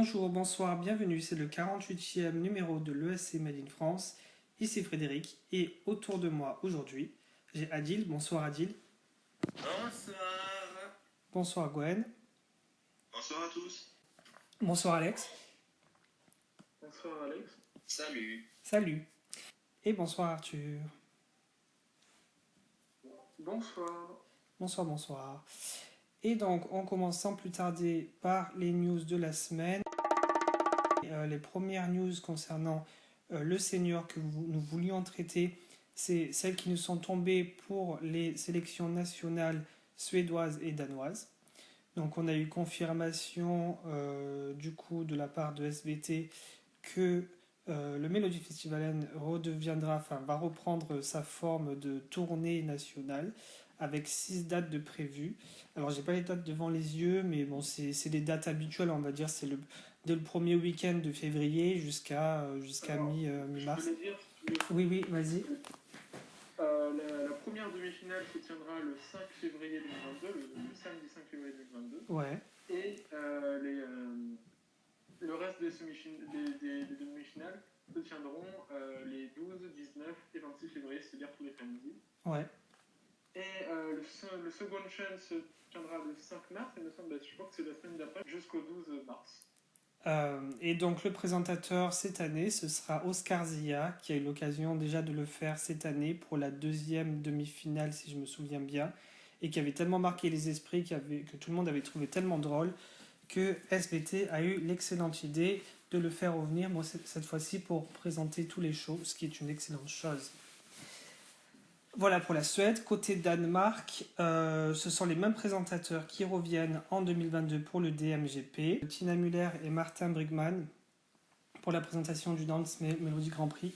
Bonjour, bonsoir, bienvenue, c'est le 48e numéro de l'ESC Made in France. Ici Frédéric et autour de moi aujourd'hui, j'ai Adil. Bonsoir Adil. Bonsoir. Bonsoir Gwen. Bonsoir à tous. Bonsoir Alex. Bonsoir Alex. Salut. Salut. Et bonsoir Arthur. Bonsoir. Bonsoir, bonsoir. Et donc on commence sans plus tarder par les news de la semaine. Les premières news concernant le senior que nous voulions traiter, c'est celles qui nous sont tombées pour les sélections nationales suédoises et danoises. Donc on a eu confirmation du coup de la part de SBT que le Melody Festivalen va reprendre sa forme de tournée nationale avec 6 dates de prévues. Alors j'ai pas les dates devant les yeux, mais bon c'est des dates habituelles, on va dire, dès le premier week-end de février jusqu'à mi-mars. Je voulais dire, Oui, vas-y. la première demi-finale se tiendra le 5 février 2022, le samedi 5 février 2022. Ouais. Et le reste des demi-finales se tiendront les 12, 19 et 26 février, c'est-à-dire tous les samedis. Ouais. Et le second chance se tiendra le 5 mars, il me semble, je crois que c'est la semaine d'après, jusqu'au 12 mars. Et donc le présentateur cette année, ce sera Oscar Zia, qui a eu l'occasion déjà de le faire cette année pour la deuxième demi-finale, si je me souviens bien, et qui avait tellement marqué les esprits, que tout le monde avait trouvé tellement drôle, que SBT a eu l'excellente idée de le faire revenir, moi cette fois-ci, pour présenter tous les shows, ce qui est une excellente chose. Voilà pour la Suède. Côté Danemark, ce sont les mêmes présentateurs qui reviennent en 2022 pour le DMGP. Tina Müller et Martin Brygmann pour la présentation du Dance Melody Grand Prix.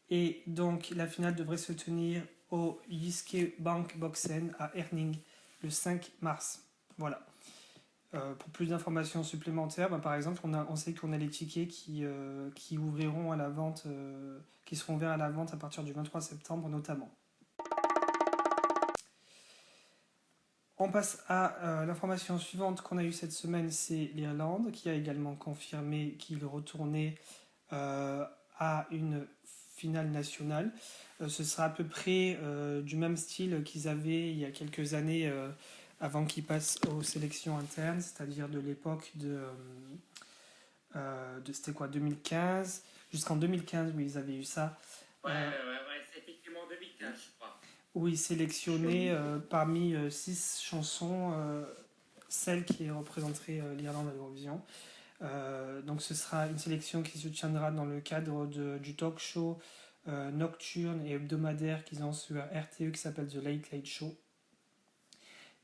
Et donc la finale devrait se tenir au Jyske Bank Boxen à Herning le 5 mars. Voilà. Pour plus d'informations supplémentaires, par exemple, on sait qu'on a les tickets qui ouvriront à la vente, qui seront ouverts à la vente à partir du 23 septembre notamment. On passe à l'information suivante qu'on a eue cette semaine, c'est l'Irlande qui a également confirmé qu'il retournait à une finale nationale. Ce sera à peu près du même style qu'ils avaient il y a quelques années avant qu'ils passent aux sélections internes, c'est-à-dire de l'époque de c'était quoi, 2015, jusqu'en 2015 où ils avaient eu ça. Ouais, c'est effectivement 2015, je crois. Où ils sélectionnaient parmi 6 chansons celle qui représenterait l'Irlande à l'Eurovision. Donc ce sera une sélection qui se tiendra dans le cadre du talk show nocturne et hebdomadaire qu'ils ont sur RTE qui s'appelle The Late Late Show.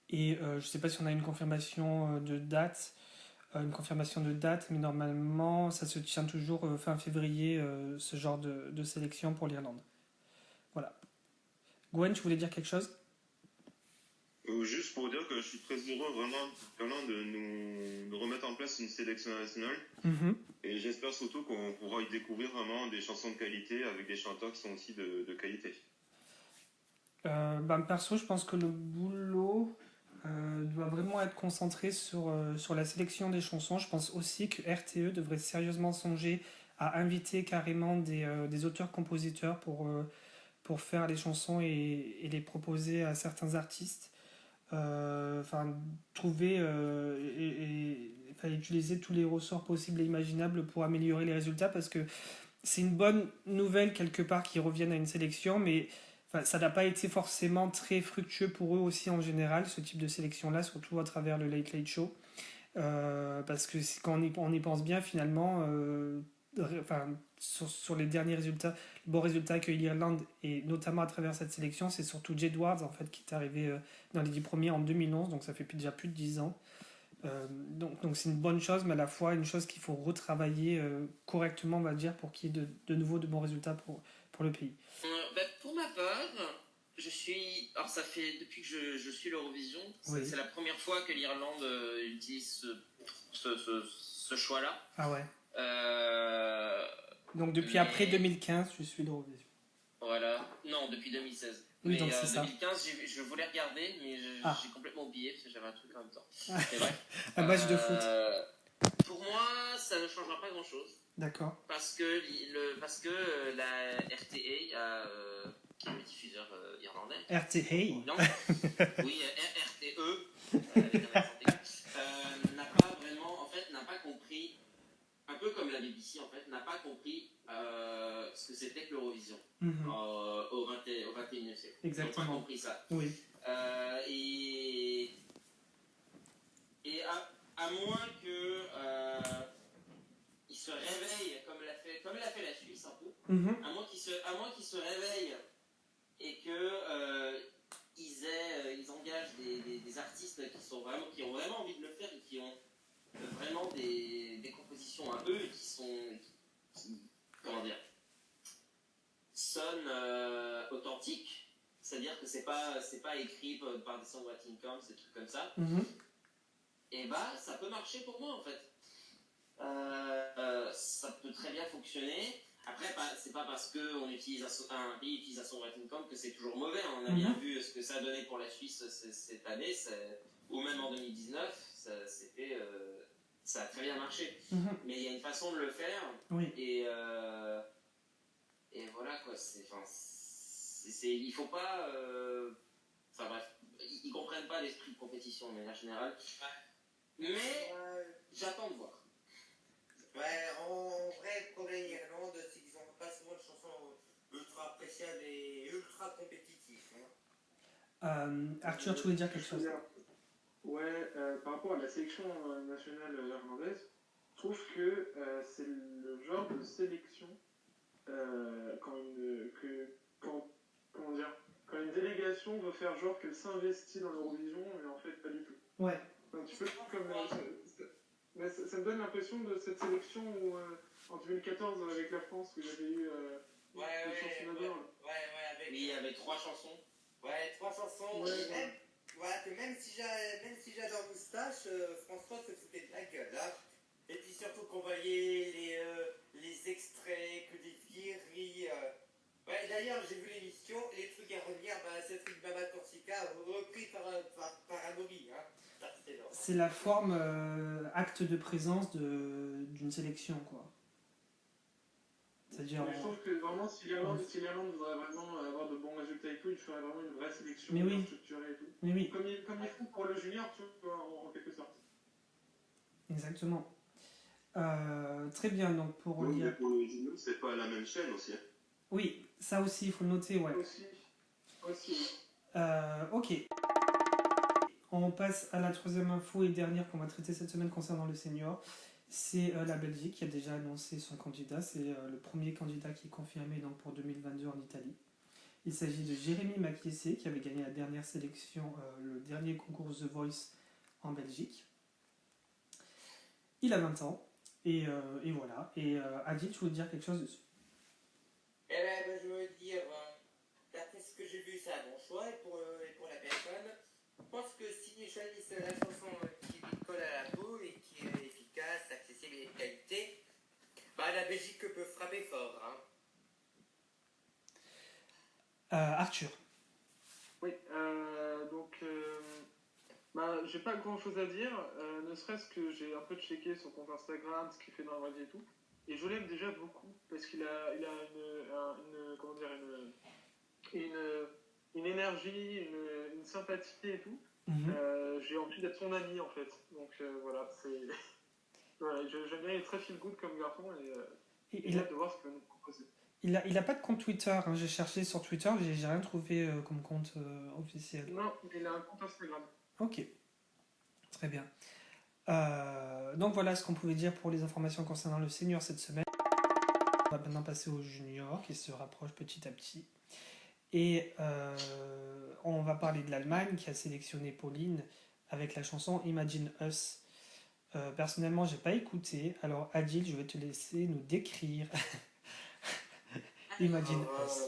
Et je ne sais pas si on a une confirmation de date, mais normalement ça se tient toujours fin février, ce genre de sélection pour l'Irlande. Voilà. Gwen, tu voulais dire quelque chose ? Juste pour dire que je suis très heureux vraiment de remettre en place une sélection nationale. Mm-hmm. Et j'espère surtout qu'on pourra y découvrir vraiment des chansons de qualité avec des chanteurs qui sont aussi de qualité. Perso, je pense que le boulot doit vraiment être concentré sur la sélection des chansons. Je pense aussi que RTE devrait sérieusement songer à inviter carrément des auteurs-compositeurs pour faire les chansons et les proposer à certains artistes. Trouver utiliser tous les ressorts possibles et imaginables pour améliorer les résultats, parce que c'est une bonne nouvelle quelque part qu'ils reviennent à une sélection, mais ça n'a pas été forcément très fructueux pour eux aussi en général, ce type de sélection-là, surtout à travers le Late Late Show. Parce que quand on y pense bien, finalement, sur les derniers résultats, le bon résultat qu'a eu l'Irlande, et notamment à travers cette sélection, c'est surtout Jed Ward en fait, qui est arrivé dans les 10 premiers en 2011, donc ça fait déjà plus de 10 ans. Donc c'est une bonne chose, mais à la fois une chose qu'il faut retravailler correctement, on va dire, pour qu'il y ait de nouveau de bons résultats pour le pays. Pour ma part, alors ça fait depuis que je suis l'Eurovision, oui. C'est la première fois que l'Irlande utilise ce choix-là. Ah ouais. Donc depuis après 2015, je suis l'Eurovision. Voilà, non, depuis 2016. Oui, mais donc c'est 2015, je voulais regarder, mais j'ai complètement oublié parce que j'avais un truc en même temps. C'est vrai. Un match de foot. Pour moi, ça ne changera pas grand-chose. D'accord. Parce que la RTA, qui est le diffuseur irlandais. RTA. Non. Oui, RTE, avec un accent aigu, n'a pas compris, un peu comme la BBC en fait, n'a pas compris ce que c'était que l'Eurovision au 21e siècle. Exactement. Ils n'ont pas compris ça. Oui. Et à moins que il se réveille comme l'a fait la Suisse un peu, à moins qu'il se réveille et que ils engagent des artistes qui ont vraiment envie de le faire et qui ont vraiment des compositions à eux et qui comment dire, sonnent authentiques. C'est-à-dire que c'est pas écrit par des songwriting camps, ces trucs comme ça. Et bah, ça peut marcher pour moi en fait. Ça peut très bien fonctionner. Après, c'est pas parce qu'un pays utilise un songwriting camp que c'est toujours mauvais. On a bien vu ce que ça a donné pour la Suisse cette année, ou même en 2019, ça a très bien marché. Mais il y a une façon de le faire. Oui. Et voilà quoi. Il faut pas. Enfin bref, ils comprennent pas l'esprit de compétition de manière générale. Mais j'attends de voir. Ouais, en vrai, le problème Irlande, c'est qu'ils n'ont pas souvent de chansons ultra appréciables et ultra compétitives. Arthur, tu voulais dire quelque chose? Ouais, par rapport à la sélection nationale irlandaise, je trouve que c'est le genre de sélection quand une délégation veut faire genre qu'elle s'investit dans l'Eurovision, mais en fait pas du tout. Ouais. Un petit peu comme mais ça me donne l'impression de cette sélection où en 2014 avec la France où il y avait eu les chansons d'honneur. Oui, il y avait 3 chansons. Ouais, 3 chansons. Ouais. Voilà, que même si j'adore Moustache, François se foutait de la gueule. Hein. Et puis surtout qu'on voyait les extraits, que des vieilleries. Ouais, d'ailleurs, j'ai vu l'émission, les trucs à revenir, c'est le truc Baba Corsica repris par un Bobby. Hein. C'est la forme acte de présence d'une sélection, quoi. C'est-à-dire. Je trouve que vraiment, si l'Irlande voudrait vraiment avoir de bons résultats et tout, il faudrait vraiment une vraie sélection structurée et tout. Mais oui. Comme ils font pour le junior, tu vois, en quelque sorte. Exactement. Très bien, donc pour Donc, lire. pour le junior, c'est pas la même chaîne aussi. Hein. Oui, ça aussi, il faut le noter, ouais. Aussi. Ok. On passe à la troisième info et dernière qu'on va traiter cette semaine concernant le senior. C'est la Belgique qui a déjà annoncé son candidat. C'est le premier candidat qui est confirmé donc, pour 2022 en Italie. Il s'agit de Jérémy Makiessé qui avait gagné la dernière sélection, le dernier concours The Voice en Belgique. Il a 20 ans et voilà. Et Adil, tu voulais dire quelque chose dessus? Eh ben, je veux dire, d'après ce que j'ai vu, c'est un bon choix et pour la personne. Je pense que s'ils choisissent la chanson qui lui colle à la peau et qui est efficace, accessible et de qualité, la Belgique peut frapper fort. Hein. Arthur. Oui, donc j'ai pas grand chose à dire, ne serait-ce que j'ai un peu checké son compte Instagram, ce qu'il fait dans la vraie vie et tout, et je l'aime déjà beaucoup parce qu'il a une énergie, une sympathie et tout. J'ai envie d'être son ami en fait, donc voilà, c'est voilà, j'aime bien, il est très feel good comme garçon et j'ai hâte de voir ce qu'il va nous proposer. Il a pas de compte Twitter, hein. J'ai cherché sur Twitter, j'ai rien trouvé comme compte officiel. Non, il a un compte Instagram. Ok, très bien. Donc voilà ce qu'on pouvait dire pour les informations concernant le senior cette semaine. On va maintenant passer au junior qui se rapproche petit à petit. Et on va parler de l'Allemagne qui a sélectionné Pauline avec la chanson Imagine Us. Personnellement, j'ai pas écouté. Alors Adil, je vais te laisser nous décrire Imagine Us.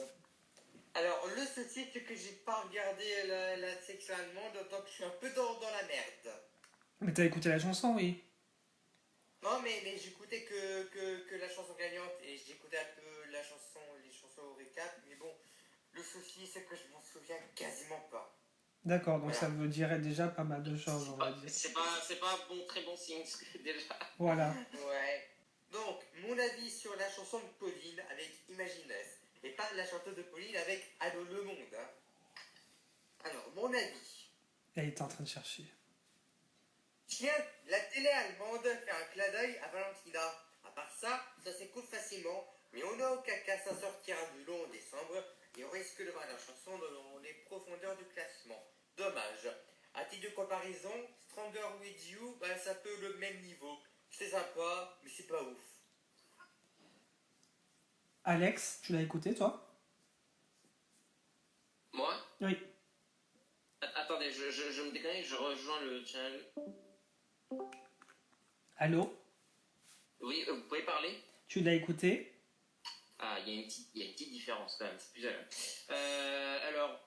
Alors, le souci, c'est que j'ai pas regardé la section allemande, donc je suis un peu dans la merde. Mais t'as écouté la chanson, oui? Non, mais j'écoutais que la chanson gagnante et j'écoutais un peu les chansons au récap, mais bon, le souci, c'est que je m'en souviens quasiment pas. D'accord, donc Voilà. ça veut dire déjà pas mal de choses, on va dire. C'est pas un bon, très bon signe, déjà. Voilà. Ouais. Donc, mon avis sur la chanson de Pauline avec Imagines, et pas la chanteuse de Pauline avec Allô le monde. Hein. Alors, mon avis. Elle est en train de chercher. Tiens, la télé allemande fait un clin d'œil à Valentina. À part ça, ça s'écoute facilement, mais on n'a aucun cas ça sortira du long en décembre et on risque de voir la chanson dans les profondeurs du classement. Dommage. À titre de comparaison, Stronger With You, bah, ça peut le même niveau. C'est sympa, mais c'est pas ouf. Alex, tu l'as écouté, toi? Moi? Oui. Attendez, je me déconnecte, je rejoins le channel. Allô? Oui, vous pouvez parler? Tu l'as écouté? Ah, il y a une petite différence quand même, c'est plus agréable. Alors,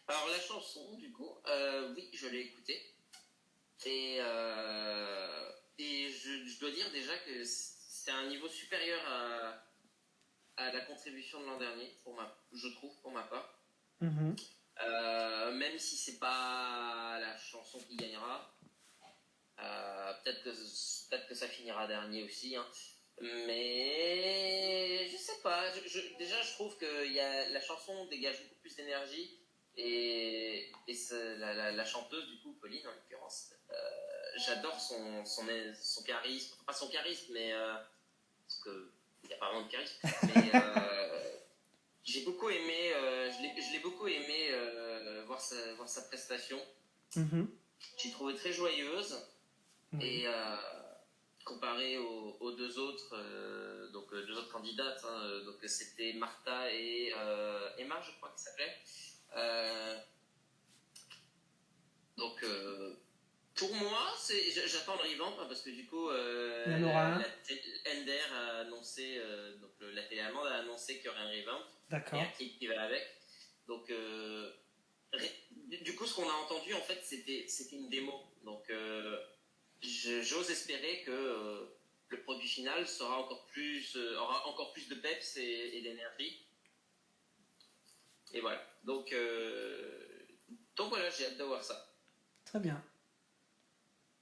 alors, la chanson, du coup, oui, je l'ai écoutée. Et je dois dire déjà que c'est un niveau supérieur à la contribution de l'an dernier, je trouve, pour ma part. Mhm. Même si c'est pas la chanson qui gagnera, peut-être que ça finira dernier aussi, hein. Mais je sais pas. Déjà, je trouve que la chanson dégage beaucoup plus d'énergie et la chanteuse du coup, Pauline en l'occurrence, j'adore son charisme, pas son charisme, mais parce que il n'y a pas vraiment de charisme, mais j'ai beaucoup aimé, je l'ai beaucoup aimé voir sa prestation. Mhm. J'ai trouvé très joyeuse. Oui. Et comparé aux deux autres, donc deux autres candidates, hein, donc c'était Martha et Emma, je crois qu'elle s'appelait. Donc pour moi, j'attends le revamp hein, parce que du coup, Il y en aura un. Ender a annoncé, donc la télé allemande a annoncé qu'il y aurait un revamp. D'accord. Et un clip qui va avec. Donc du coup, ce qu'on a entendu en fait, c'était une démo. Donc j'ose espérer que le produit final aura encore plus de peps et d'énergie. Et voilà. Donc voilà, j'ai hâte de voir ça. Très bien.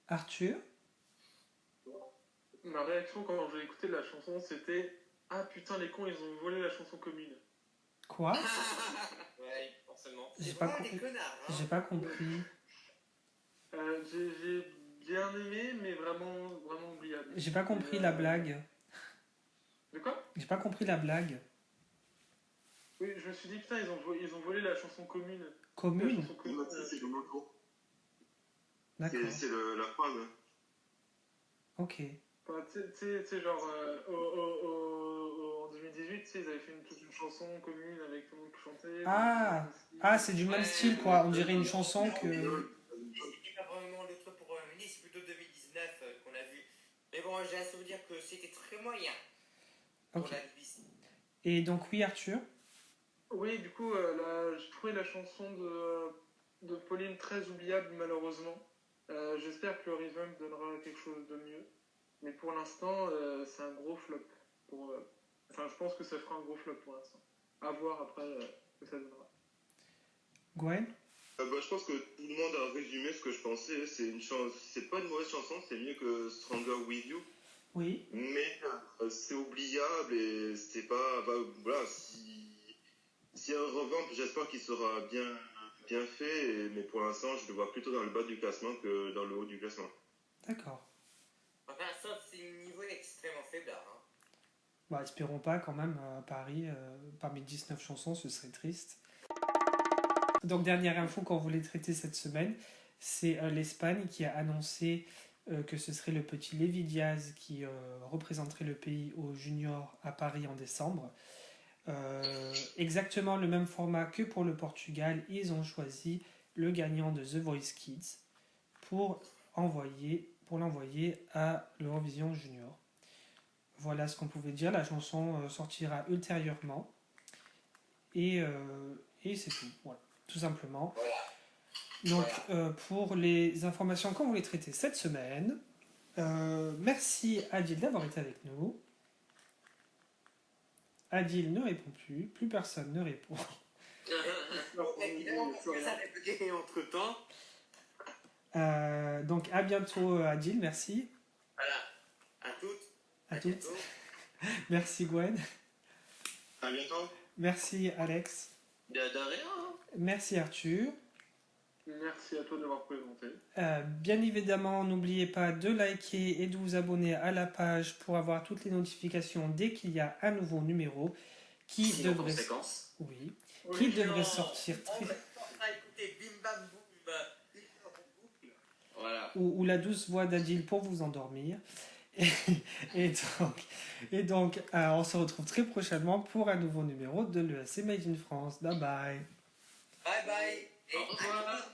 Arthur? Ma réaction quand j'ai écouté la chanson, c'était ah putain, les cons, ils ont volé la chanson commune. Quoi? Ouais, forcément. J'ai C'est pas vraiment des compris. connards. Hein. J'ai pas compris. J'ai bien aimé, mais vraiment, vraiment oubliable. J'ai pas compris la blague. De quoi? J'ai pas compris la blague. Oui, je me suis dit putain, ils ont volé la chanson commune. Commune? La chanson commune. C'est le moto. D'accord. C'est la phrase. Ok. Enfin, tu sais, genre, en 2018, tu sais, ils avaient fait toute une chanson commune avec tout le monde qui chantait. Ah, c'est du même style, quoi. On dirait une chanson que... C'était pas vraiment le truc pour Royaume-Uni, c'est plutôt 2019 qu'on a vu. Mais bon, j'ai à souvenir que c'était très moyen pour Ok. la BBC. Et donc, oui, Arthur? Oui, du coup, j'ai trouvé la chanson de Pauline très oubliable, malheureusement. J'espère que le revamp donnera quelque chose de mieux. Mais pour l'instant, c'est un gros flop. Enfin, je pense que ça fera un gros flop pour l'instant. À voir après ce que ça donnera. Gwen? Je pense que tout le monde a résumé ce que je pensais. C'est pas une mauvaise chanson, c'est mieux que Stronger With You. Oui. Mais c'est oubliable et c'est pas. Voilà, si un revamp, j'espère qu'il sera bien fait, mais pour l'instant, je le vois plutôt dans le bas du classement que dans le haut du classement. D'accord. Enfin, ça, c'est un niveau extrêmement faible. Hein. Bah, espérons pas quand même, Paris, parmi 19 chansons, ce serait triste. Donc, dernière info qu'on voulait traiter cette semaine, c'est l'Espagne qui a annoncé que ce serait le petit Lévi Diaz qui représenterait le pays au Junior à Paris en décembre. Exactement le même format que pour le Portugal, ils ont choisi le gagnant de The Voice Kids pour l'envoyer à l'Eurovision Junior. Voilà ce qu'on pouvait dire. La chanson sortira ultérieurement. Et c'est tout. Voilà, tout simplement. Donc, pour les informations qu'on voulait traiter cette semaine, merci Adil d'avoir été avec nous. Adil ne répond plus personne ne répond. Il a encore ça répliqué entre temps. Donc à bientôt Adil, merci. Voilà, à toutes. À toutes. Merci Gwen. À bientôt. Merci Alex. De rien. Merci Arthur. Merci à toi de l'avoir présenté. Bien évidemment, n'oubliez pas de liker et de vous abonner à la page pour avoir toutes les notifications dès qu'il y a un nouveau numéro qui devrait sortir très... Écoutez, bim bam boum, voilà. ou la douce voix d'Adil pour vous endormir. Et donc on se retrouve très prochainement pour un nouveau numéro de l'ESC Made in France. Bye bye. Bye bye. Au revoir.